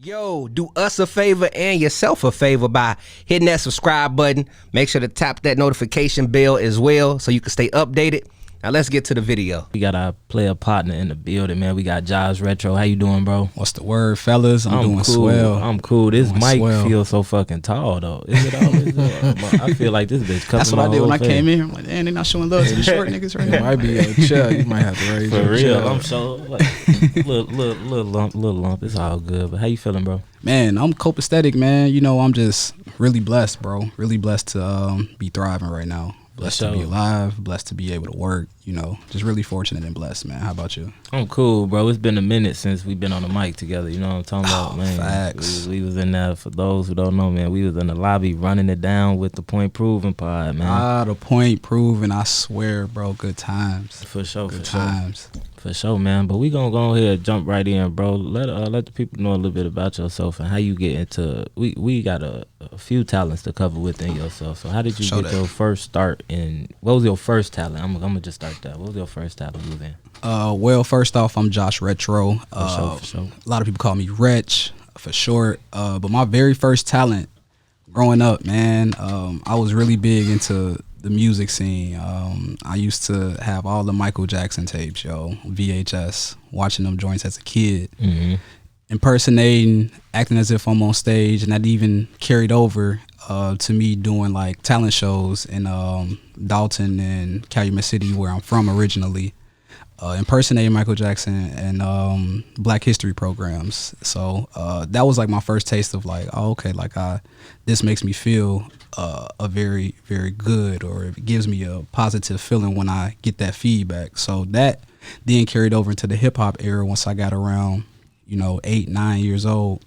Yo, do us a favor and yourself a favor by hitting that subscribe button. Make sure to tap that notification bell as well so you can stay updated. Now let's get to the video. We got our player partner in the building, man. We got R3tro. How you doing, bro? What's the word, fellas? I'm doing cool. swell. I'm cool. This mic swell. feels so fucking tall, though. Is it always? I feel like this bitch covering That's what my I did whole when I face. came in here. I'm like, damn, they not showing love to the short niggas right It now. might be a chill. You might have to raise For your real, chill. I'm so like, little lump. It's all good. But how you feeling, bro? Man, I'm copacetic, man. You know, I'm just really blessed, bro. Really blessed to be thriving right now. Blessed to be alive, blessed to be able to work, you know, just really fortunate and blessed, man. How about you? I'm cool, bro. It's been a minute since we've been on the mic together. You know what I'm talking about, man? Facts. We was in there, for those who don't know, man, we was in the lobby running it down with the Point Proven pod, man. The Point Proven, I swear, bro. Good times. For sure, Good times. For sure, man. But we gonna go ahead and jump right in, bro. Let the people know a little bit about yourself and how you get into. We got a few talents to cover within yourself. So how did you get your first start in? What was your first talent? I'm gonna just start that. What was your first talent you was in? Well, first off, I'm R3tro. For sure. A lot of people call me Wretch for short. But my very first talent growing up, man, I was really big into the music scene. I used to have all the Michael Jackson tapes, VHS, watching them joints as a kid, impersonating, acting as if I'm on stage, and that even carried over to me doing like talent shows in Dalton and Calumet City, where I'm from originally, impersonating Michael Jackson and Black History programs. So that was like my first taste of like, oh, okay, like this makes me feel a very, very good, or it gives me a positive feeling when I get that feedback. So that then carried over into the hip hop era once I got around, 8, 9 years old.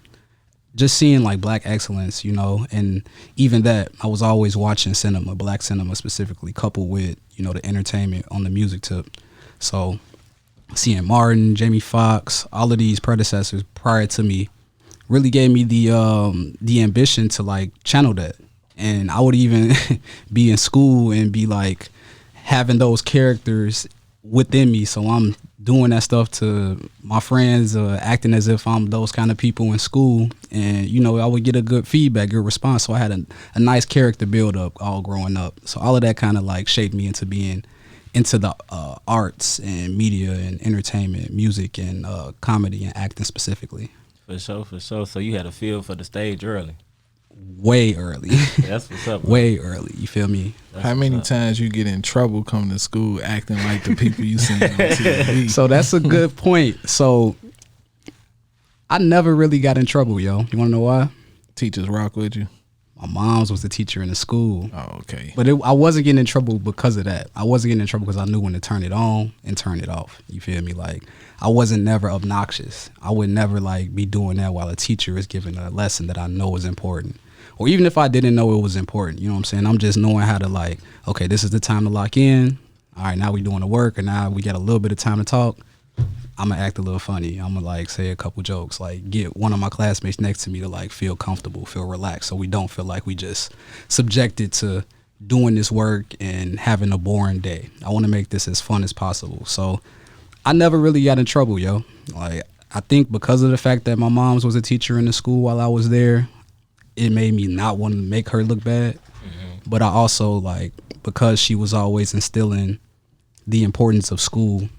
Just seeing like black excellence, and even that, I was always watching cinema, black cinema specifically, coupled with, the entertainment on the music tip. So seeing Martin, Jamie Foxx, all of these predecessors prior to me really gave me the ambition to like channel that. And I would even be in school and be like having those characters within me. So I'm doing that stuff to my friends, acting as if I'm those kind of people in school. And, I would get a good feedback, good response. So I had a nice character build up all growing up. So all of that kind of like shaped me into being into the arts and media and entertainment, music and comedy and acting specifically. For sure. So you had a feel for the stage early. Way early. That's what's up, bro. Way early. You feel me? How many times you get in trouble coming to school acting like the people you seen on TV? So that's a good point. So I never really got in trouble, yo. You want to know why? Teachers rock with you? My mom's was the teacher in the school. Oh, okay. But I wasn't getting in trouble because of that. I wasn't getting in trouble because I knew when to turn it on and turn it off. You feel me? Like, I wasn't never obnoxious. I would never like be doing that while a teacher is giving a lesson that I know is important. Or even if I didn't know it was important, you know what I'm saying? I'm just knowing how to like, okay, this is the time to lock in. All right, now we doing the work, and now we got a little bit of time to talk. I'm gonna act a little funny. I'm gonna like say a couple jokes, like get one of my classmates next to me to like feel comfortable, feel relaxed, so we don't feel like we just subjected to doing this work and having a boring day. I want to make this as fun as possible. So I never really got in trouble, yo. Like, I think because of the fact that my mom's was a teacher in the school while I was there, it made me not want to make her look bad. But I also, like, because she was always instilling the importance of school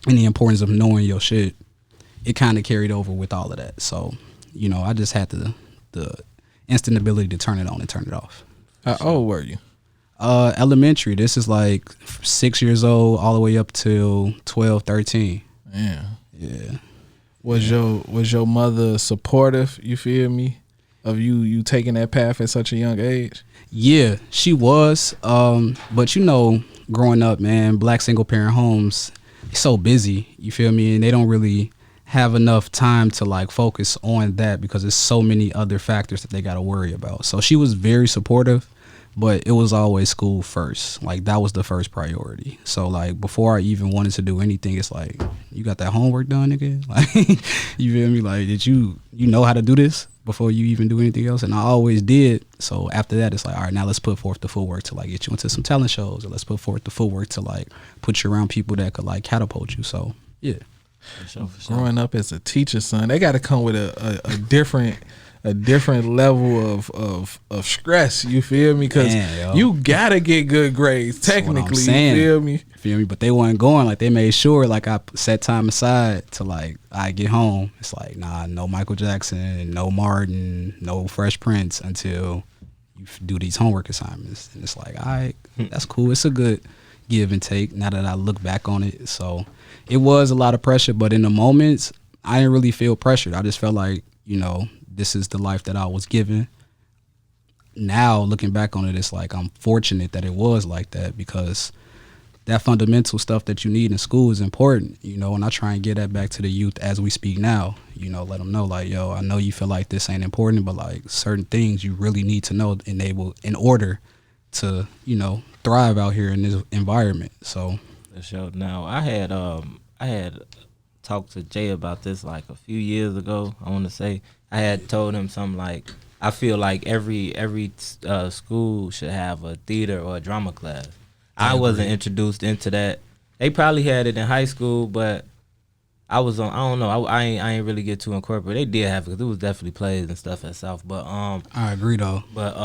and the importance of knowing your shit, it kind of carried over with all of that. So, I just had the instant ability to turn it on and turn it off. How old were you? Elementary. This is like 6 years old all the way up till 12, 13. Yeah. Yeah. Was your mother supportive, you feel me, of you taking that path at such a young age? Yeah, she was. But growing up, man, black single parent homes, it's so busy, you feel me? And they don't really have enough time to like focus on that because there's so many other factors that they got to worry about. So she was very supportive, but it was always school first. Like, that was the first priority. So like, before I even wanted to do anything, it's like, you got that homework done, nigga? Like, you feel me? Like, did you know how to do this before you even do anything else? And I always did. So after that, it's like, all right, now let's put forth the footwork to like get you into some talent shows, or let's put forth the footwork to like put you around people that could like catapult you. So yeah. For sure. Growing up as a teacher's son, they got to come with a different level of stress. You feel me? Because you gotta get good grades. Technically, you feel me? But they weren't going. Like, they made sure, like, I set time aside to, like, I get home. It's like, nah, no Michael Jackson, no Martin, no Fresh Prince until you do these homework assignments. And it's like, all right, that's cool. It's a good give and take now that I look back on it. So it was a lot of pressure, but in the moments, I didn't really feel pressured. I just felt like, this is the life that I was given. Now, looking back on it, it's like I'm fortunate that it was like that, because that fundamental stuff that you need in school is important, and I try and get that back to the youth as we speak now, let them know, like, yo, I know you feel like this ain't important, but like certain things you really need to know in order to, thrive out here in this environment. So for sure. Now, I had talked to Jay about this like a few years ago. I want to say I had told him something like, I feel like every school should have a theater or a drama class. I wasn't introduced into that. They probably had it in high school, but I was on. I don't know. I ain't really get too incorporated. They did have it, because it was definitely plays and stuff at South. But I agree though. But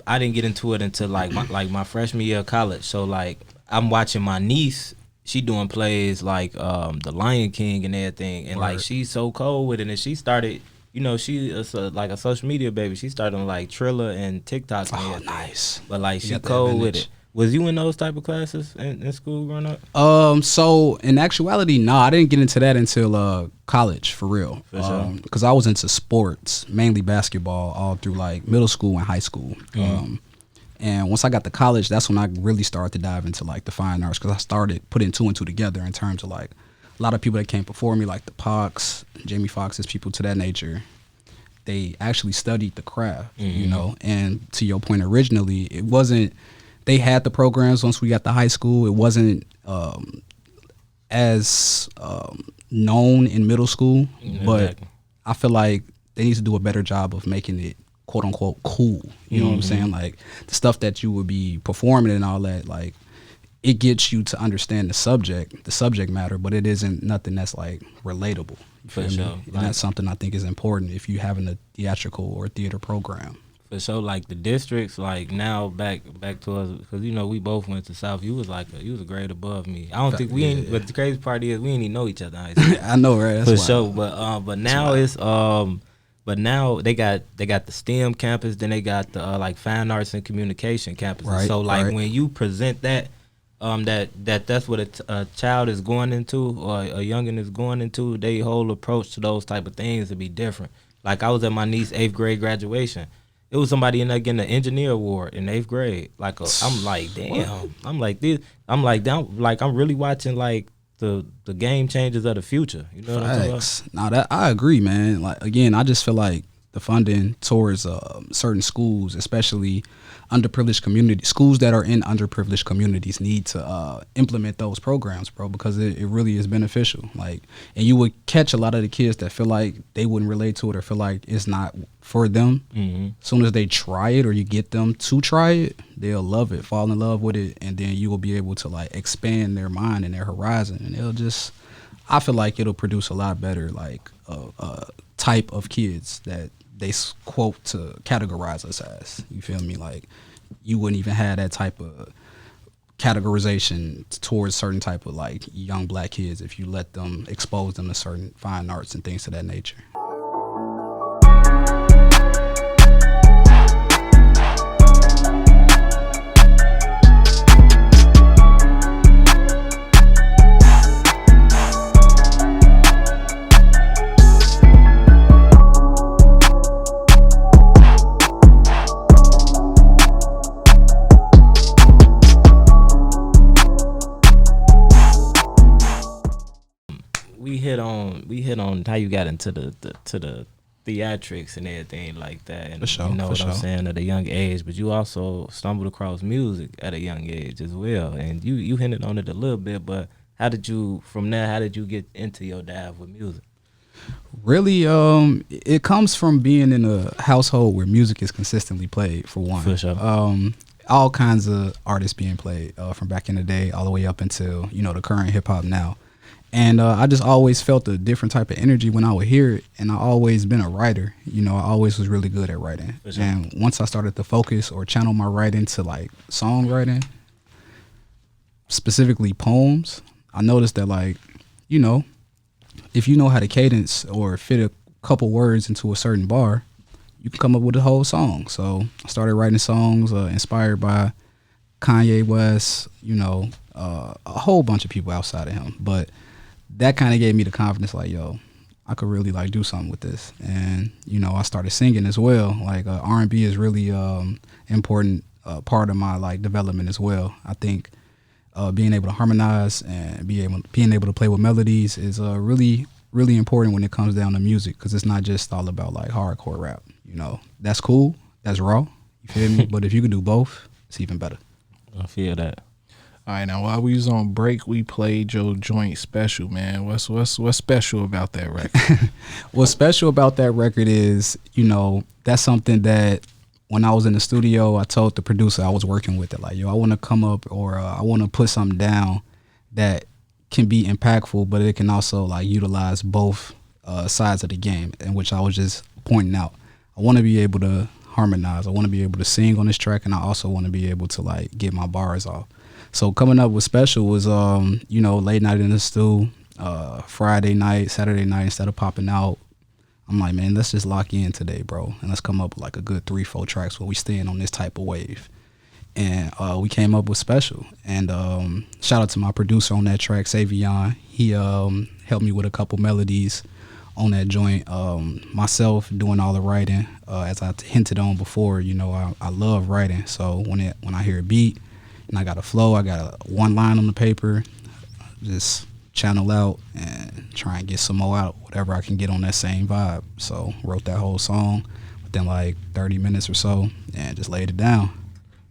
I didn't get into it until like my freshman year of college. So like I'm watching my niece. She doing plays like The Lion King and everything, and like she's so cold with it, and she started. She is like a social media baby. She started on like Triller and TikTok. And everything. Nice. But like she cold with it. Was you in those type of classes in school growing up? So in actuality, no, I didn't get into that until college, for real. For sure. Because I was into sports, mainly basketball, all through like middle school and high school. And once I got to college, that's when I really started to dive into like the fine arts, because I started putting two and two together in terms of like a lot of people that came before me, like the Pox, Jamie Foxx's, people to that nature. They actually studied the craft, and to your point, originally, it wasn't, they had the programs once we got to high school. It wasn't as known in middle school, but I feel like they need to do a better job of making it quote unquote cool. You know what I'm saying? Like the stuff that you would be performing and all that, like it gets you to understand the subject matter, but it isn't nothing that's like relatable. For sure. And that's something I think is important if you having a theatrical or theater program. For sure, like the districts, like now back to us, because we both went to South. You was a grade above me. I don't think we ain't. But the crazy part is we ain't even know each other. I know, right? That's for sure. But now it's but now they got the STEM campus, then they got the like fine arts and communication campus. Right, so like when you present that. That's what a child is going into, or a youngin is going into. Their whole approach to those type of things would be different. Like I was at my niece's 8th grade graduation. It was somebody in there getting an engineer award in 8th grade. Like I'm like, damn. I'm like this. I'm like down. Like I'm really watching like the game changers of the future. You know what I'm talking about? Now that I agree, man. Like again, I just feel like the funding towards certain schools, especially underprivileged communities, schools that are in underprivileged communities, need to implement those programs, bro, because it really is beneficial. Like, and you would catch a lot of the kids that feel like they wouldn't relate to it or feel like it's not for them. As soon as they try it, or you get them to try it, they'll love it, fall in love with it, and then you will be able to like expand their mind and their horizon, and it'll just, I feel like it'll produce a lot better like type of kids that they quote to categorize us as. You feel me? Like you wouldn't even have that type of categorization towards certain type of like young black kids if you let them expose them to certain fine arts and things of that nature. We hit on how you got into the theatrics and everything like that, and sure, you know what I'm sure. saying, at a young age. But you also stumbled across music at a young age as well, and you hinted on it a little bit. But how did you get into your dive with music? Really, it comes from being in a household where music is consistently played, for one. For sure. All kinds of artists being played from back in the day all the way up until the current hip hop now. And I just always felt a different type of energy when I would hear it. And I always been a writer. You know, I always was really good at writing. Sure. And once I started to focus or channel my writing to like songwriting, specifically poems, I noticed that, like, you know, if you know how to cadence or fit a couple words into a certain bar, you can come up with a whole song. So I started writing songs inspired by Kanye West, you know, a whole bunch of people outside of him. But that kind of gave me the confidence, like, yo, I could really like do something with this. And, you know, I started singing as well. Like R&B is really important part of my like development as well. I think being able to harmonize and being able to play with melodies is really, really important when it comes down to music, because it's not just all about like hardcore rap. You know, that's cool, that's raw, you feel me? But if you can do both, it's even better. I feel that. All right, now while we was on break, we played your joint Special, man. What's special about that record? What's special about that record is, you know, that's something that when I was in the studio, I told the producer I was working with it, like, yo, I want to come up or I want to put something down that can be impactful, but it can also like utilize both sides of the game, in which I was just pointing out. I want to be able to harmonize. I want to be able to sing on this track, and I also want to be able to like get my bars off. So coming up with Special was, you know, late night in the stew, Friday night, Saturday night, instead of popping out, I'm like, man, let's just lock in today, bro. And let's come up with like a good 3-4 tracks where we staying on this type of wave. And we came up with Special. And shout out to my producer on that track, Savion. He helped me with a couple melodies on that joint. Myself doing all the writing. As I hinted on before, you know, I love writing. So when I hear a beat and I got a flow, I got one line on the paper, just channel out and try and get some more out, whatever I can get on that same vibe. So wrote that whole song within like 30 minutes or so and just laid it down.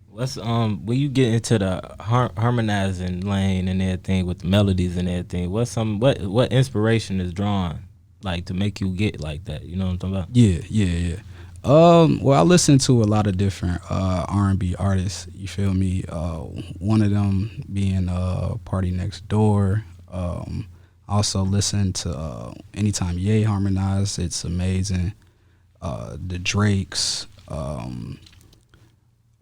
What's when you get into the harmonizing lane and everything with the melodies and everything, what inspiration is drawn like to make you get like that? You know what I'm talking about? Yeah. Well, I listen to a lot of different R&B artists. You feel me? One of them being Party Next Door. Also listen to anytime Ye harmonize, it's amazing. The Drakes, a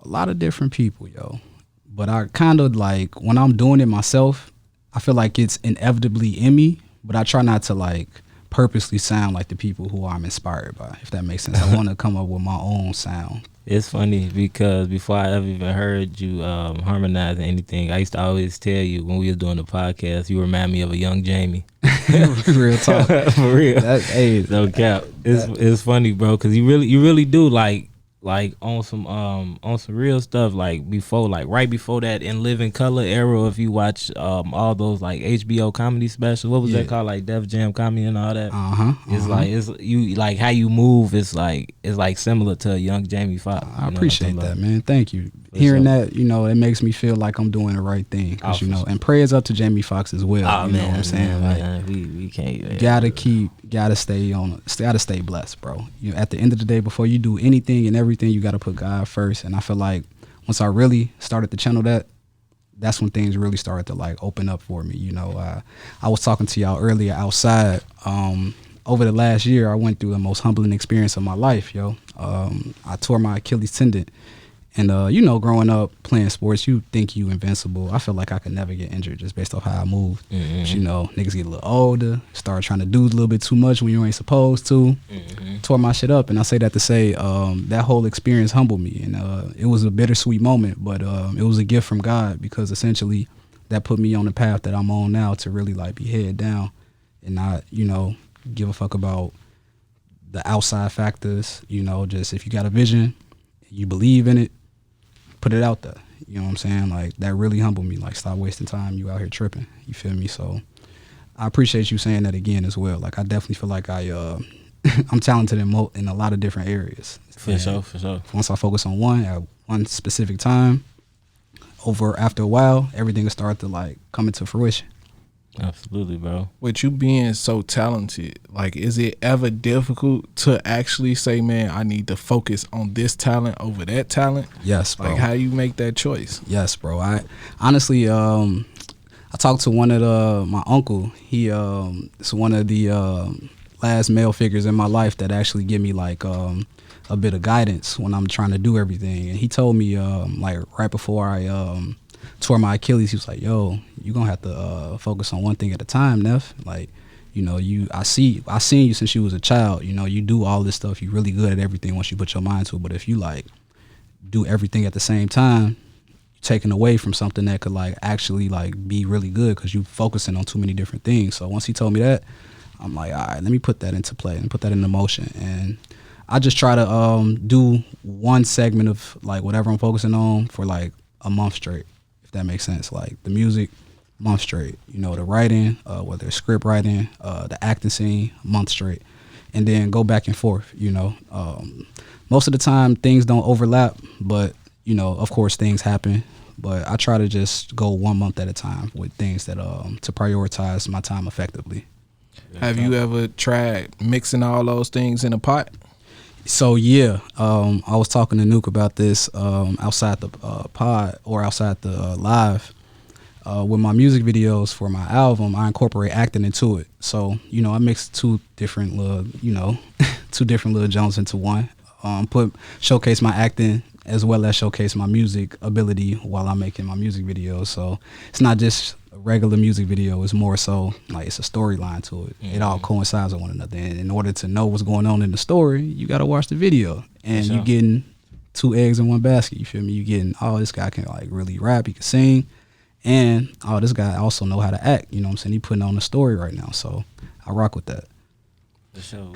lot of different people, yo. But I kind of like, when I'm doing it myself, I feel like it's inevitably in me, but I try not to like purposely sound like the people who I'm inspired by, if that makes sense. I want to come up with my own sound. It's funny because before I ever even heard you harmonize anything, I used to always tell you when we was doing the podcast, you remind me of a young Jamie. Real talk. For real. No cap. It's funny, bro, because you really do like on some real stuff, like before, like right before that In Living Color era. If you watch all those like HBO comedy specials, what was that called, like Def Jam Comedy and all that? It's like it's you like how you move. It's like similar to a young Jamie Foxx. I appreciate that, man. Thank you. Hearing that, you know, it makes me feel like I'm doing the right thing. Cause, you know, and prayers up to Jamie Foxx as well. You know what I'm saying? Man, we can't. Gotta stay blessed, bro. You know, at the end of the day, before you do anything and everything, you gotta put God first. And I feel like once I really started to channel that's when things really started to like open up for me. You know, I was talking to y'all earlier outside. Over the last year, I went through the most humbling experience of my life, yo. I tore my Achilles tendon. And, you know, growing up playing sports, you think you invincible. I feel like I could never get injured just based off how I moved. Mm-hmm. But, you know, niggas get a little older, start trying to do a little bit too much when you ain't supposed to. Mm-hmm. Tore my shit up. And I say that to say that whole experience humbled me. And it was a bittersweet moment, but it was a gift from God, because essentially that put me on the path that I'm on now to really, like, be head down and not, you know, give a fuck about the outside factors. You know, just if you got a vision, you believe in it, put it out there. You know what I'm saying? Like, that really humbled me. Like, stop wasting time. You out here tripping. You feel me? So I appreciate you saying that again as well. Like, I definitely feel like I'm talented in a lot of different areas. For sure. Once I focus on one at one specific time, after a while, everything will start to like come into fruition. Absolutely, bro. With you being so talented, like, is it ever difficult to actually say, man, I need to focus on this talent over that talent? Yes, bro. Like, how you make that choice? Yes, bro. I honestly, I I talked to one of my uncle. He is one of the last male figures in my life that actually give me like a bit of guidance when I'm trying to do everything. And he told me like right before I tore my Achilles, he was like, "Yo, you gonna have to focus on one thing at a time, Neff. Like, you know, I seen you since you was a child. You know, you do all this stuff. You're really good at everything once you put your mind to it. But if you like do everything at the same time, taken away from something that could like actually like be really good because you focusing on too many different things." So once he told me that, I'm like, all right, let me put that into play and put that into motion. And I just try to do one segment of like whatever I'm focusing on for like a month straight, if that makes sense. Like the music, month straight. You know, the writing, whether it's script writing, the acting scene, month straight. And then go back and forth, you know. Most of the time things don't overlap, but you know, of course things happen. But I try to just go 1 month at a time with things that to prioritize my time effectively. Have you ever tried mixing all those things in a pot? So yeah, I was talking to Nuke about this outside the pod or outside the live. With my music videos for my album, I incorporate acting into it. So, you know, I mix two different little Jones into one. Showcase my acting as well as showcase my music ability while I'm making my music videos. So it's not just a regular music video, it's more so like it's a storyline to it. Mm-hmm. It all coincides with one another. And in order to know what's going on in the story, you gotta watch the video. And you're getting 2 eggs in one basket, you feel me? You're getting, oh, this guy can like really rap, he can sing, and oh, this guy also know how to act, you know what I'm saying? He putting on the story right now. So I rock with that. For sure.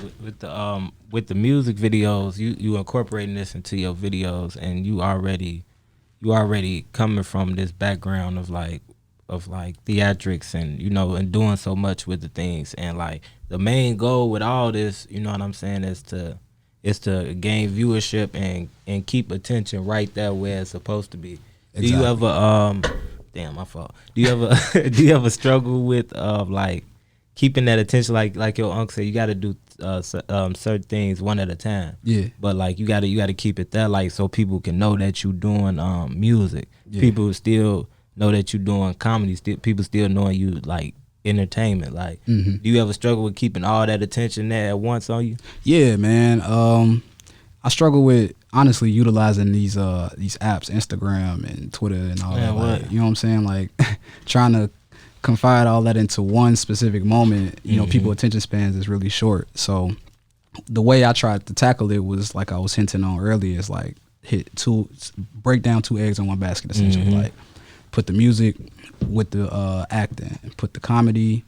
With the music videos, you incorporating this into your videos, and you already coming from this background of like theatrics and, you know, and doing so much with the things. And like the main goal with all this, you know what I'm saying, is to gain viewership and keep attention right there where it's supposed to be. Exactly. Do you ever damn, my fault. Do you ever struggle with like keeping that attention, like your uncle said, you got to do certain things one at a time. Yeah. But like you got to keep it there, like so people can know that you doing music. Yeah. People still know that you doing comedy. People still knowing you like entertainment. Like, do you ever struggle with keeping all that attention there at once on you? Yeah, man. I struggle with honestly utilizing these apps, Instagram and Twitter and all that. Like, you know what I'm saying? Like trying to confide all that into one specific moment, you know, people attention spans is really short. So the way I tried to tackle it was like I was hinting on earlier, is like break down 2 eggs in one basket, essentially. Like put the music with the acting, and put the comedy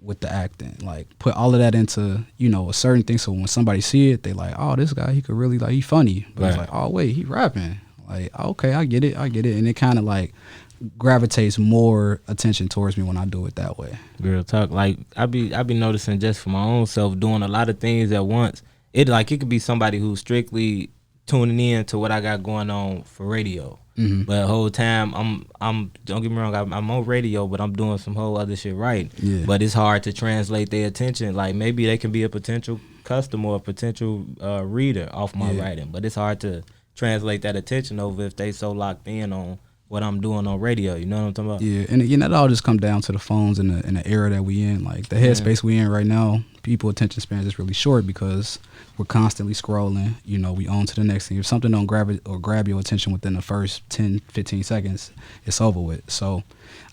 with the acting, like put all of that into, you know, a certain thing. So when somebody see it, they like, oh, this guy, he could really, like, he funny. But it's like, oh wait, he rapping. Like, okay, I get it. And it kind of like gravitates more attention towards me when I do it that way. Real talk. Like I be noticing just for my own self doing a lot of things at once. It could be somebody who's strictly tuning in to what I got going on for radio. But the whole time I'm don't get me wrong, I'm on radio, but I'm doing some whole other shit right. Yeah. But it's hard to translate their attention. Like maybe they can be a potential customer or a potential reader off my writing, but it's hard to translate that attention over if they so locked in on what I'm doing on radio. You know what I'm talking about? Yeah, and again, that all just comes down to the phones and the era that we in. Like the headspace we in right now, people attention spans is really short because we're constantly scrolling. You know, we on to the next thing. If something don't grab your attention within the first 10, 15 seconds, it's over with. So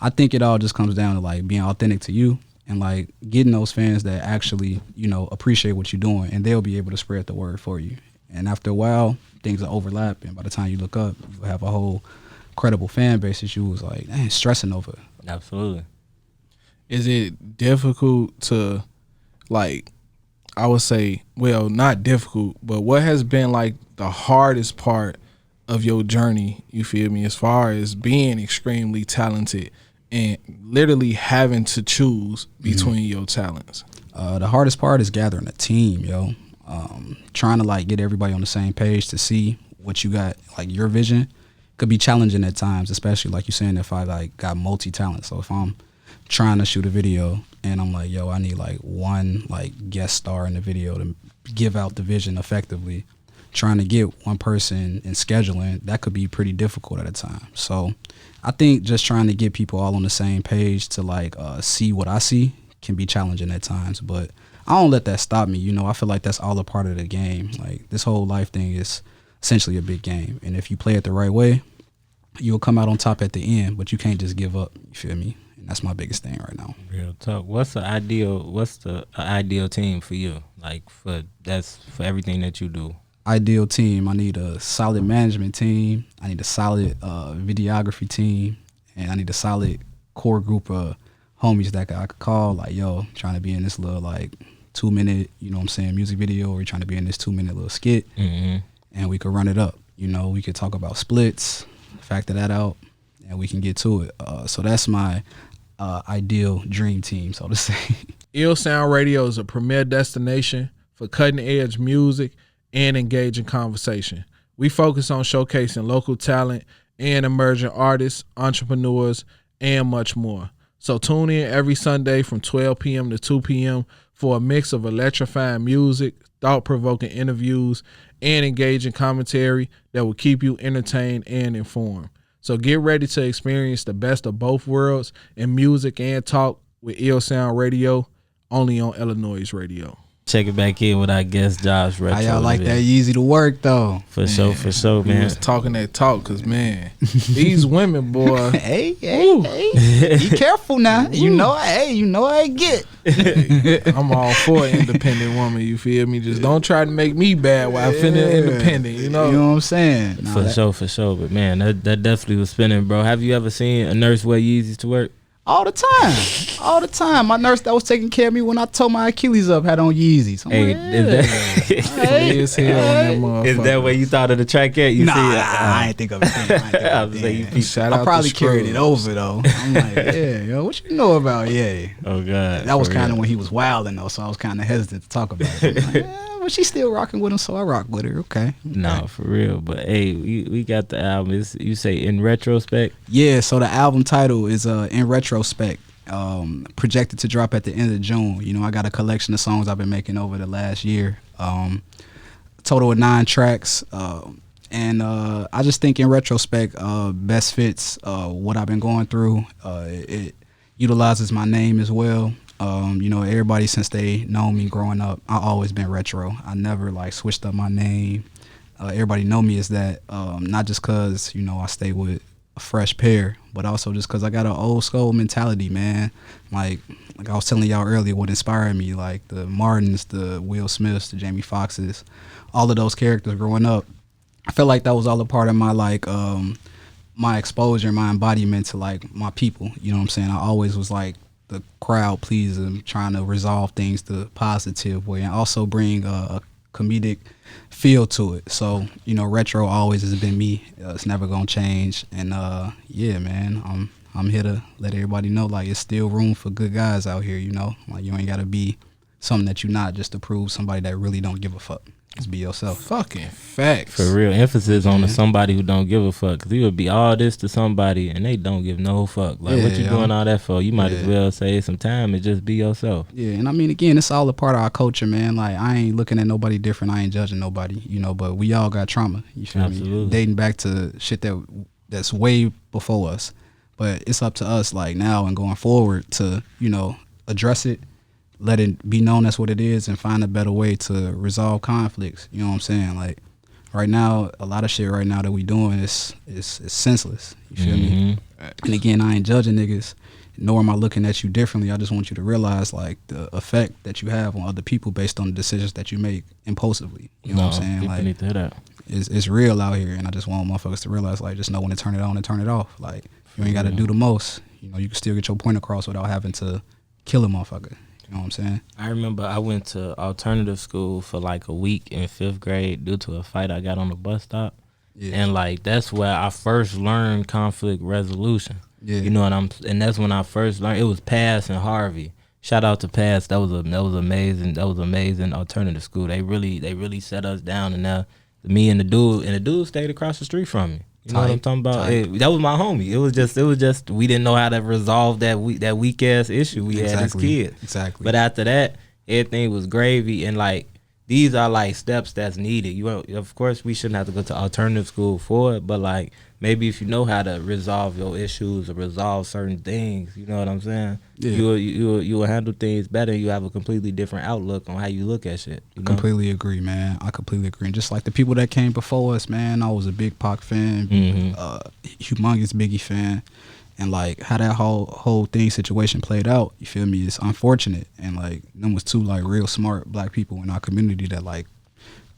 I think it all just comes down to like being authentic to you and like getting those fans that actually, you know, appreciate what you're doing, and they'll be able to spread the word for you. And after a while, things will overlap, and by the time you look up, you'll have a whole credible fan base that you was like, man, stressing over. Absolutely. Is it difficult to, like, I would say, well, not difficult, but what has been like the hardest part of your journey, you feel me, as far as being extremely talented and literally having to choose between your talents? The hardest part is gathering a team, yo. Trying to like get everybody on the same page to see what you got, like your vision, could be challenging at times, especially like you're saying, if I like got multi-talent. So if I'm trying to shoot a video and I'm like, yo, I need like one like guest star in the video to give out the vision effectively, trying to get one person and scheduling, that could be pretty difficult at a time. So I think just trying to get people all on the same page to like see what I see can be challenging at times, but I don't let that stop me. You know, I feel like that's all a part of the game. Like this whole life thing is essentially a big game, and if you play it the right way, you'll come out on top at the end, but you can't just give up. You feel me? And that's my biggest thing right now. Real talk. What's the ideal team for you? Like for everything that you do. Ideal team. I need a solid management team. I need a solid videography team, and I need a solid core group of homies that I could call like, yo, trying to be in this little like 2-minute, you know what I'm saying, music video, or trying to be in this 2-minute little skit, and we could run it up. You know, we could talk about splits, factor that out, and we can get to it. So that's my ideal dream team, so to say. Ill Sound Radio is a premier destination for cutting-edge music and engaging conversation. We focus on showcasing local talent and emerging artists, entrepreneurs, and much more. So tune in every Sunday from 12 p.m. to 2 p.m. for a mix of electrifying music, thought-provoking interviews, and engaging commentary that will keep you entertained and informed. So get ready to experience the best of both worlds in music and talk with Ill Sound Radio, only on iLLANOiZE Radio. Check it back in with our guest Josh R3tro. How y'all like that easy to work though? For sure, We man. was talking that talk, cause man, these women, boy. Hey, be careful now. You know I get. I'm all for an independent woman. You feel me? Just don't try to make me bad while I'm feeling independent. You know what I'm saying? For sure. But man, that definitely was spinning, bro. Have you ever seen a nurse wear Yeezys to work? All the time. My nurse that was taking care of me when I tore my Achilles up had on Yeezys. Hey, is that where you thought of the track at? I ain't think of it. I probably carried it over though. I'm like, yeah, yo, what you know about Oh God, that was kind of when he was wilding though, so I was kind of hesitant to talk about it. Like, but she's still rocking with him, so I rock with her. Okay. No, for real. But hey, we got the album. You say in retrospect? Yeah. So the album title is in retrospect. Projected to drop at the end of June. You know, I got a collection of songs I've been making over the last year. Total of 9 tracks. And I just think in retrospect, best fits what I've been going through. It utilizes my name as well. You know, everybody since they know me growing up, I always been retro. I never like switched up my name. Everybody know me as that, not just cause, you know, I stay with a fresh pair, but also just cause I got an old school mentality, man. Like I was telling y'all earlier, what inspired me, like the Martins, the Will Smiths, the Jamie Foxxes, all of those characters growing up. I feel like that was all a part of my like my exposure, my embodiment to like my people. You know what I'm saying? I always was like the crowd pleaser, trying to resolve things the positive way and also bring a comedic feel to it. So, you know, retro always has been me. It's never gonna change. And yeah, man, I'm here to let everybody know like it's still room for good guys out here, you know? Like you ain't gotta be something that you're not just to prove somebody that really don't give a fuck. Just be yourself. Fucking facts. For real. Emphasis on the somebody who don't give a fuck. Cause you would be all this to somebody and they don't give no fuck. Like what you doing all that for? You might as well save some time and just be yourself. Yeah, and I mean again, it's all a part of our culture, man. Like I ain't looking at nobody different. I ain't judging nobody, you know, but we all got trauma. You feel me? Dating back to shit that's way before us. But it's up to us like now and going forward to, you know, address it. Let it be known that's what it is and find a better way to resolve conflicts. You know what I'm saying? Like right now, a lot of shit right now that we doing is senseless. You feel me? And again, I ain't judging niggas, nor am I looking at you differently. I just want you to realize like the effect that you have on other people based on the decisions that you make impulsively. You know what I'm saying? Like need to hear that. It's real out here, and I just want motherfuckers to realize like just know when to turn it on and turn it off. Like you ain't got to do the most. You know, you can still get your point across without having to kill a motherfucker. You know what I'm saying? I remember I went to alternative school for like a week in 5th grade due to a fight I got on the bus stop. Yeah. And like that's where I first learned conflict resolution. Yeah. You know what and that's when I first learned. It was Pass and Harvey. Shout out to Pass. That was amazing. That was amazing alternative school. They really set us down, and me and the dude stayed across the street from me. You know what I'm talking about? That was my homie. It was just we didn't know how to resolve that weak ass issue we had as kids. Exactly. But after that, everything was gravy, and like these are like steps that's needed. Of course, we shouldn't have to go to alternative school for it, but like maybe if you know how to resolve your issues or resolve certain things, you know what I'm saying? Yeah. You will handle things better. You have a completely different outlook on how you look at shit. You know? Completely agree, man. I completely agree. And just like the people that came before us, man, I was a big Pac fan, humongous Biggie fan. And like how that whole thing situation played out, you feel me? It's unfortunate, and like them was two like real smart black people in our community that like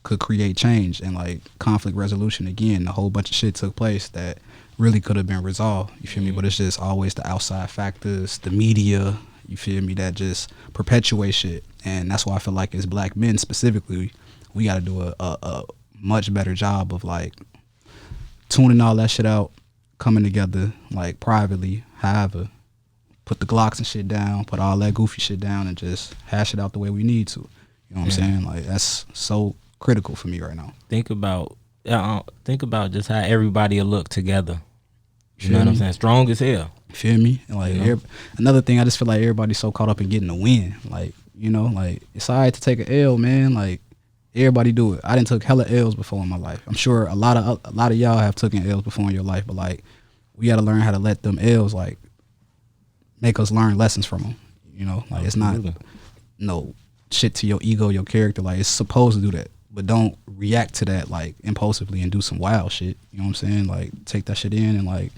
could create change and like conflict resolution. Again, a whole bunch of shit took place that really could have been resolved. You feel me? But it's just always the outside factors, the media. You feel me? That just perpetuate shit, and that's why I feel like as black men specifically, we got to do a much better job of like tuning all that shit out. Coming together like privately, however, put the Glocks and shit down, put all that goofy shit down, and just hash it out the way we need to. You know what I'm saying? Like that's so critical for me right now. Think about just how everybody will look together. You know what I'm saying? Strong as hell. You feel me? And like another thing, I just feel like everybody's so caught up in getting a win. Like like it's alright to take an L, man. Like everybody do it. I done took hella L's before in my life. I'm sure a lot of y'all have taken L's before in your life, but like we got to learn how to let them L's like make us learn lessons from them. You know, like it's not no shit to your ego, your character. Like it's supposed to do that, but don't react to that like impulsively and do some wild shit. You know what I'm saying? Like take that shit in and like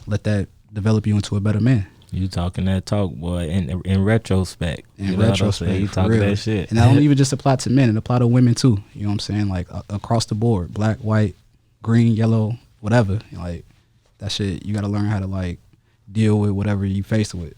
let that develop you into a better man. You talking that talk, boy, in retrospect. In retrospect, you talking that shit. And that don't even just apply to men, it apply to women too. You know what I'm saying? Like across the board, black, white, green, yellow, whatever. Like that shit, you got to learn how to like deal with whatever you faced with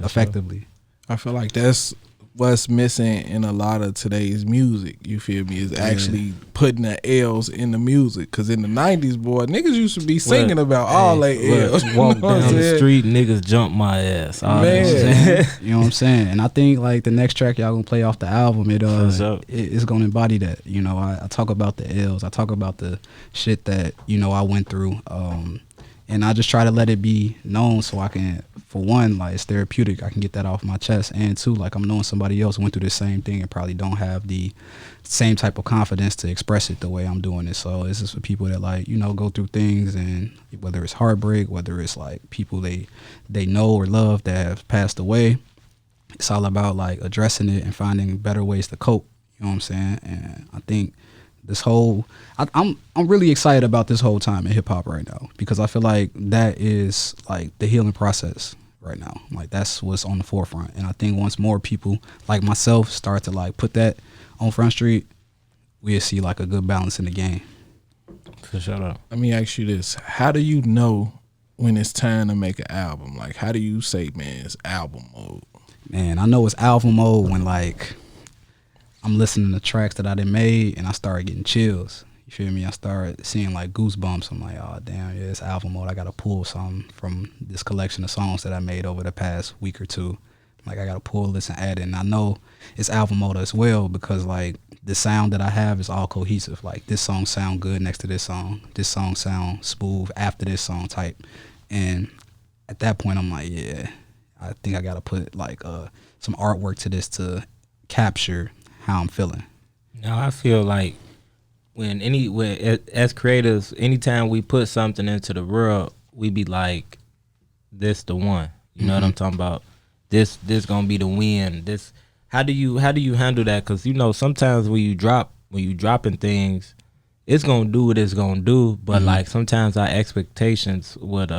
effectively. Sure. I feel like that's what's missing in a lot of today's music, you feel me, is actually putting the L's in the music. Because in the 90s, boy, niggas used to be singing about all they L's. Walk down the street, niggas jump my ass. Man. You know what I'm saying? And I think like the next track y'all gonna play off the album, it's gonna embody that. You know, I talk about the L's. I talk about the shit that, you know, I went through. And I just try to let it be known so I can, for one, like it's therapeutic. I can get that off my chest. And two, like I'm knowing somebody else went through the same thing and probably don't have the same type of confidence to express it the way I'm doing it. So this is for people that like, you know, go through things, and whether it's heartbreak, whether it's like people they know or love that have passed away. It's all about like addressing it and finding better ways to cope. You know what I'm saying? And I think this whole, I'm really excited about this whole time in hip hop right now, because I feel like that is like the healing process right now. Like that's what's on the forefront. And I think once more people like myself start to like put that on Front Street, we'll see like a good balance in the game. For sure. Let me ask you this. How do you know when it's time to make an album? Like how do you say, man, it's album mode? Man, I know it's album mode when like I'm listening to tracks that I done made and I started getting chills. You feel me? I started seeing like goosebumps. I'm like, oh damn, yeah, it's album mode. I gotta pull something from this collection of songs that I made over the past week or two. Like I gotta pull this and add it. And I know it's album mode as well because like the sound that I have is all cohesive. Like this song sound good next to this song sound smooth after this song type. And at that point I'm like, yeah, I think I gotta put like some artwork to this to capture how I'm feeling. Now I feel like when as creators, anytime we put something into the world, we be like, this the one. You know what I'm talking about? This gonna be the win. This how do you handle that? Because you know sometimes when you dropping things, it's gonna do what it's gonna do. But like sometimes our expectations would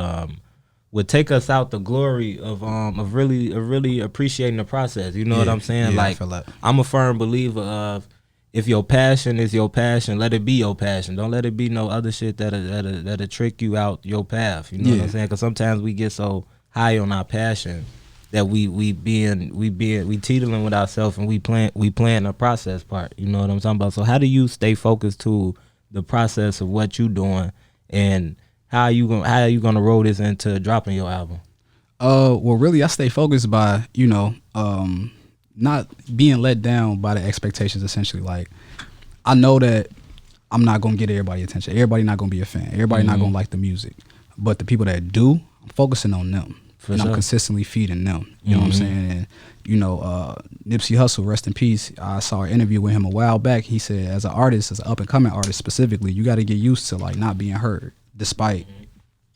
take us out the glory of really appreciating the process. You know what I'm saying? Yeah, like I feel that. I'm a firm believer of if your passion is your passion, let it be your passion. Don't let it be no other shit that'll trick you out your path. You know what I'm saying? Because sometimes we get so high on our passion that we teetering with ourselves and we playing the process part. You know what I'm talking about? So how do you stay focused to the process of what you doing, and how you gonna roll this into dropping your album? Well, really, I stay focused by, you know, not being let down by the expectations. Essentially, like I know that I'm not gonna get everybody attention. Everybody not gonna be a fan. Everybody not gonna like the music. But the people that do, I'm focusing on them. and I'm consistently feeding them. You know what I'm saying? And Nipsey Hussle, rest in peace. I saw an interview with him a while back. He said, as an artist, as an up and coming artist specifically, you got to get used to like not being heard, despite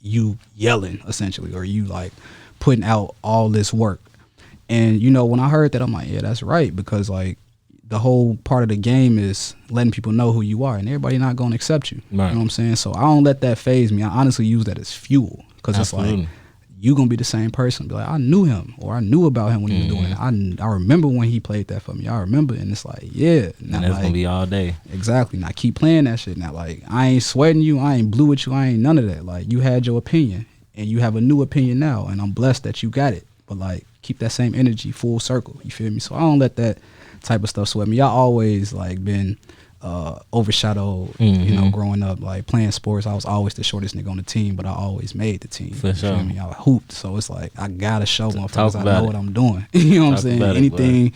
you yelling essentially, or you like putting out all this work. And when I heard that, I'm like, yeah, that's right, because like the whole part of the game is letting people know who you are, and everybody not gonna accept you. Right. You know what I'm saying? So I don't let that phase me. I honestly use that as fuel, because it's like you gonna be the same person. Be like, I knew him, or I knew about him when he was doing it. I remember when he played that for me. I remember, and it's like, yeah. And that's like, gonna be all day. Exactly. Now keep playing that shit. Now like I ain't sweating you. I ain't blue with you. I ain't none of that. Like you had your opinion, and you have a new opinion now, and I'm blessed that you got it. But like keep that same energy full circle. You feel me? So I don't let that type of stuff sweat me. I always like been overshadowed, growing up, like playing sports. I was always the shortest nigga on the team, but I always made the team. For sure. Feel me? I hooped, so it's like I gotta show motherfuckers I know what I'm doing. You know what I'm saying? Anything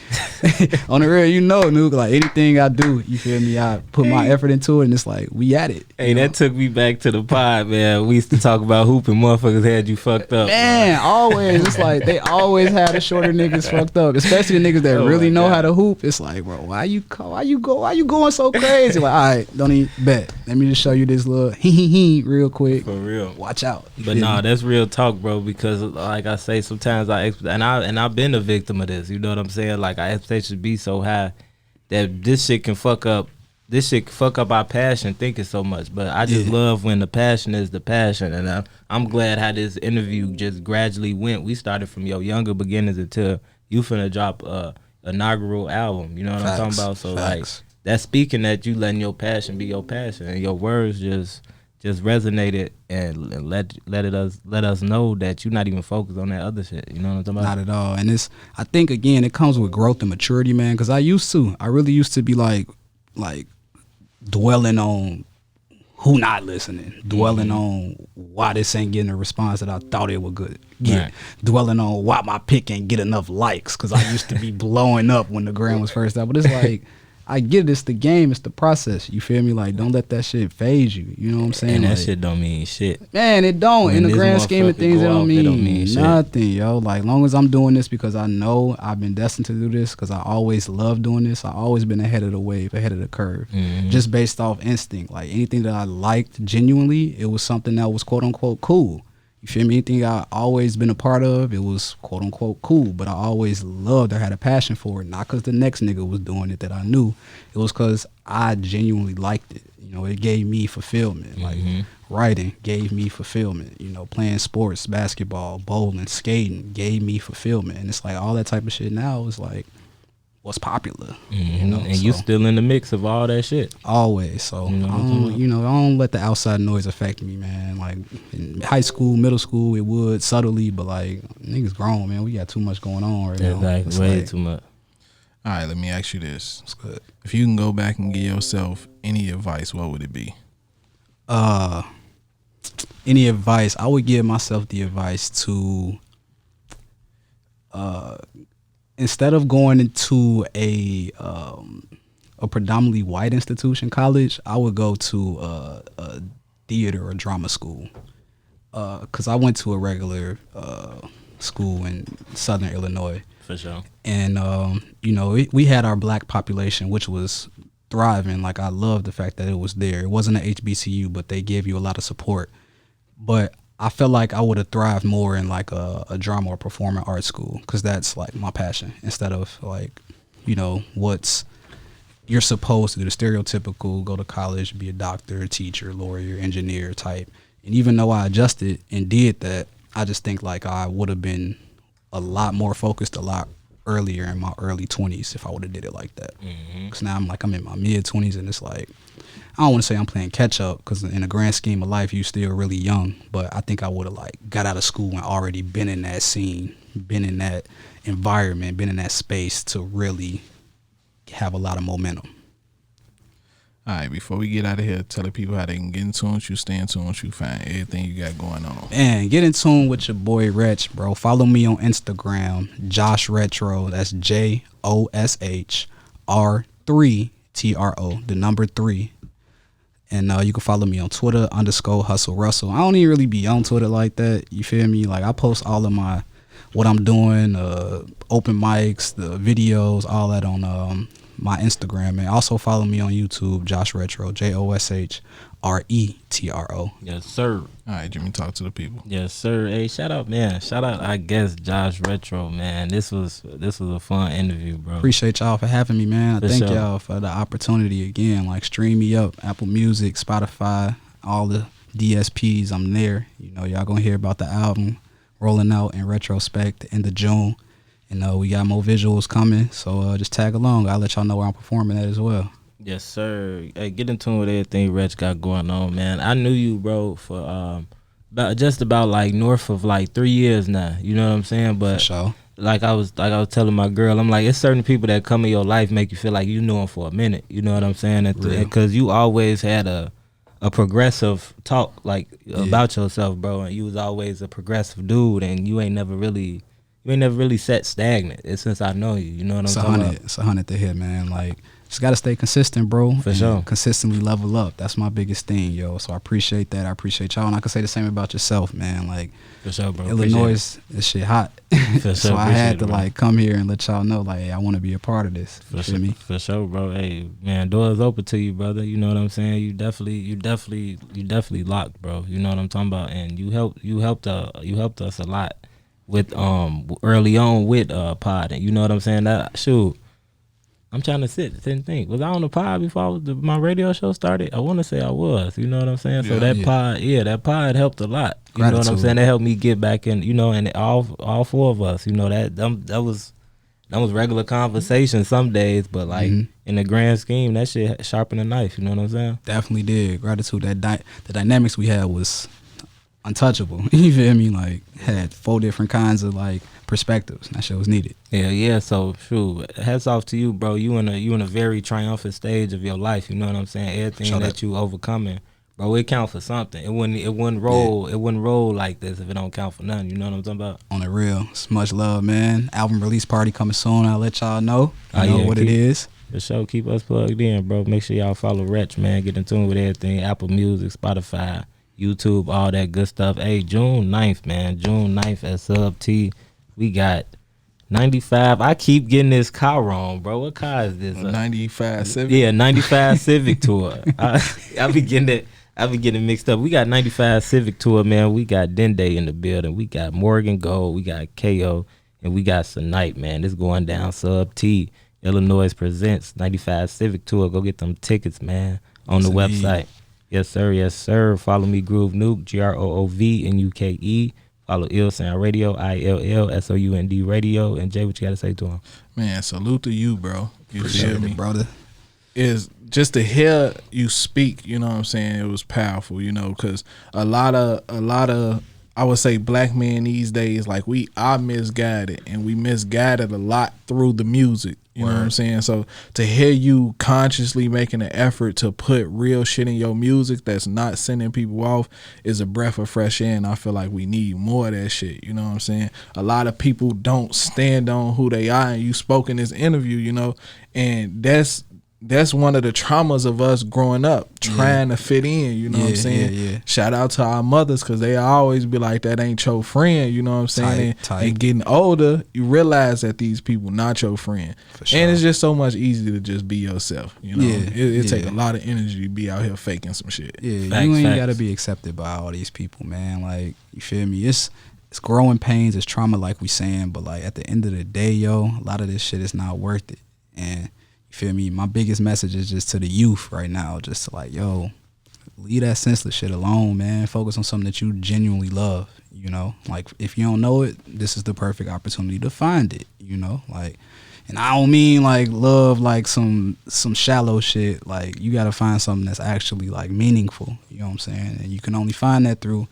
on the real, Nuke, like anything I do, you feel me? I put my effort into it, and it's like we at it. Hey, that took me back to the pod, man. We used to talk about hooping. Motherfuckers had you fucked up, man. Always, it's like they always had the shorter niggas fucked up, especially the niggas that really know how to hoop. It's like, bro, why you going so crazy? Like, all right, don't even bet. Let me just show you this little real quick. For real. Watch out. But nah, that's real talk, bro, because like I say, sometimes I've been a victim of this. You know what I'm saying? Like our expectations be so high that this shit can fuck up our passion thinking so much. But I just love when the passion is the passion. And I'm glad how this interview just gradually went. We started from your younger beginnings until you finna drop a inaugural album. You know what I'm talking about? So like that's speaking that you letting your passion be your passion, and your words just resonated and let us know that you're not even focused on that other shit. You know what I'm talking about? Not at all. And I think again it comes with growth and maturity, man. Because I really used to be like dwelling on who not listening, dwelling on why this ain't getting a response that I thought it would get, dwelling on why my pick ain't get enough likes, because I used to be blowing up when the gram was first out. But it's like, I get it, it's the game, it's the process. You feel me? Like, don't let that shit phase you. You know what I'm saying? And that like, shit don't mean shit. Man, it don't. In the grand scheme of things, it don't mean nothing, yo. Like, long as I'm doing this because I know I've been destined to do this, because I always love doing this. I always been ahead of the wave, ahead of the curve, just based off instinct. Like, anything that I liked genuinely, it was something that was quote unquote cool. You feel me? Anything I always been a part of, it was quote unquote cool, but I always loved or had a passion for it. Not because the next nigga was doing it that I knew. It was because I genuinely liked it. You know, it gave me fulfillment. Like writing gave me fulfillment. You know, playing sports, basketball, bowling, skating gave me fulfillment. And it's like all that type of shit now is like what's popular. You know, and you still in the mix of all that shit. Always. So I don't let the outside noise affect me, man. Like in high school, middle school, it would subtly, but like niggas grown, man. We got too much going on right now. It's way too much. All right, let me ask you this. It's good. If you can go back and give yourself any advice, what would it be? Any advice? I would give myself the advice to instead of going into a predominantly white institution, college, I would go to a theater or drama school. Because I went to a regular school in Southern Illinois. For sure. And, we had our black population, which was thriving. Like, I love the fact that it was there. It wasn't an HBCU, but they gave you a lot of support. But I felt like I would have thrived more in like a drama or performing arts school, because that's like my passion, instead of like, what's you're supposed to do, the stereotypical go to college, be a doctor, teacher, lawyer, engineer type. And even though I adjusted and did that, I just think like I would have been a lot more focused a lot earlier in my early 20s if I would have did it like that. Because now I'm in my mid 20s, and it's like, I don't want to say I'm playing catch up, because in the grand scheme of life, you still really young. But I think I would have like got out of school and already been in that scene, been in that environment, been in that space to really have a lot of momentum. All right, before we get out of here, tell the people how they can get in tune with you, stay in tune with you, find everything you got going on. Man, get in tune with your boy Retch, bro. Follow me on Instagram, Josh R3tro. That's JOSHR3TRO, the number 3. And you can follow me on Twitter _Hustle Russell. I don't even really be on Twitter like that. You feel me? Like, I post all of my what I'm doing, open mics, the videos, all that on my Instagram. And also follow me on YouTube, Josh R3tro, JOSHRETRO. Yes, sir. All right, Jimmy, talk to the people. Yes, sir. Hey, shout out, man. Shout out, I guess, Josh R3tro, man. This was a fun interview, bro. Appreciate y'all for having me, man. I For thank sure. y'all for the opportunity again. Like, stream me up, Apple Music, Spotify, all the DSPs. I'm there. You know, y'all gonna hear about the album rolling out in retrospect the end of June. And we got more visuals coming, so just tag along. I'll let y'all know where I'm performing at as well. Yes, sir. Hey, get in tune with everything Rich got going on, man. I knew you, bro, for just about like north of like 3 years now. You know what I'm saying? But For sure. like I was telling my girl, I'm like, it's certain people that come in your life make you feel like you know them for a minute. You know what I'm saying? Because you always had a progressive talk like about yourself, bro, and you was always a progressive dude, and you ain't never really sat stagnant. It's since I know you. You know what I'm talking about? It's 100 to hit, man. Like, just gotta stay consistent, bro. For sure. Consistently level up. That's my biggest thing, yo. So I appreciate that. I appreciate y'all, and I can say the same about yourself, man. Like, For sure, bro. Illinois, this shit hot. For So sure, I had appreciate to it, bro. like come here and let y'all know, like, hey, I want to be a part of this. You feel me? For sure, bro. Hey, man, doors open to you, brother. You know what I'm saying? You definitely locked, bro. You know what I'm talking about? And you helped us a lot with early on with pod. And you know what I'm saying? That shoot. I'm trying to sit and think. Was I on the pod before my radio show started? I want to say I was. You know what I'm saying? So that pod helped a lot. You know what I'm saying? That helped me get back in. You know, and all four of us. You know that was regular conversation some days, but like in the grand scheme, that shit sharpened a knife. You know what I'm saying? Definitely did. Gratitude. The dynamics we had was untouchable. You feel me? Like, had 4 different kinds of like perspectives. That shit was needed. Yeah. So, shoot, hats off to you, bro. You in a very triumphant stage of your life. You know what I'm saying? Everything that you overcoming, bro, it count for something. It wouldn't roll like this if it don't count for nothing. You know what I'm talking about? On the real, it's much love, man. Album release party coming soon. I'll let y'all know. What it is. For sure, keep us plugged in, bro. Make sure y'all follow Wretch, man. Get in tune with everything. Apple Music, Spotify, YouTube, all that good stuff. Hey, June 9th, man. June 9th at Sub T. We got 95. I keep getting this car wrong, bro. What car is this? 95 Civic. Yeah, 95 Civic Tour. I be getting it mixed up. We got 95 Civic Tour, man. We got Dende in the building. We got Morgan Gold. We got KO. And we got Tonight, man. This going down Sub T. iLLANOiZE presents 95 Civic Tour. Go get them tickets, man, on the website. Yes, sir. Yes, sir. Follow me, Groove Nuke, GROOVNUKE. Follow Ill Sound Radio, ILLSOUND Radio. And Jay, what you got to say to him? Man, salute to you, bro. You feel me, brother? Is just to hear you speak, you know what I'm saying? It was powerful, you know, because a lot of I would say black men these days, like, we are misguided, and we misguided a lot through the music. You know what I'm saying? So to hear you consciously making an effort to put real shit in your music that's not sending people off is a breath of fresh air, and I feel like we need more of that shit. You know what I'm saying? A lot of people don't stand on who they are, and you spoke in this interview, you know, and that's one of the traumas of us growing up, trying to fit in, you know what I'm saying? Yeah. Shout out to our mothers, because they always be like, that ain't your friend, you know what I'm saying? Tight. And getting older, you realize that these people not your friend. For sure. And it's just so much easier to just be yourself, you know? Yeah, It take a lot of energy to be out here faking some shit. Yeah, Facts, you ain't facts. got to be accepted by all these people, man. Like, you feel me? It's growing pains, it's trauma, like we saying, but like at the end of the day, yo, a lot of this shit is not worth it. And you feel me? My biggest message is just to the youth right now, just to like, yo, leave that senseless shit alone, man. Focus on something that you genuinely love, you know? Like, if you don't know it, this is the perfect opportunity to find it, you know? Like, and I don't mean like love like some shallow shit. Like, you got to find something that's actually like meaningful, you know what I'm saying? And you can only find that through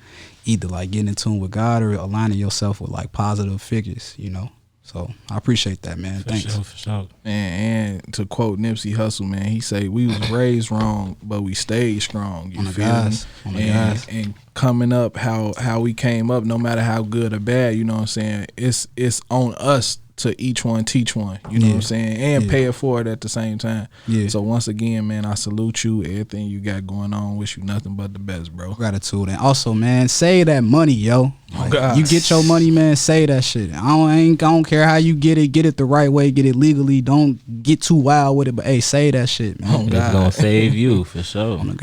either like getting in tune with God or aligning yourself with like positive figures, you know? So I appreciate that, man. Thanks. For sure. And to quote Nipsey Hussle, man, he say, we was raised wrong, but we stayed strong. You feel me? And coming up, how we came up, no matter how good or bad, you know what I'm saying, it's on us to each one teach one, you know what I'm saying, and pay it forward at the same time. So once again, man, I salute you, everything you got going on. Wish you nothing but the best, bro. Gratitude. And also, man, save that money, yo. Like, God. You get your money, man. Say that shit. I don't care how you get it. Get it the right way. Get it legally. Don't get too wild with it. But hey, say that shit, man. It's gonna save you for sure.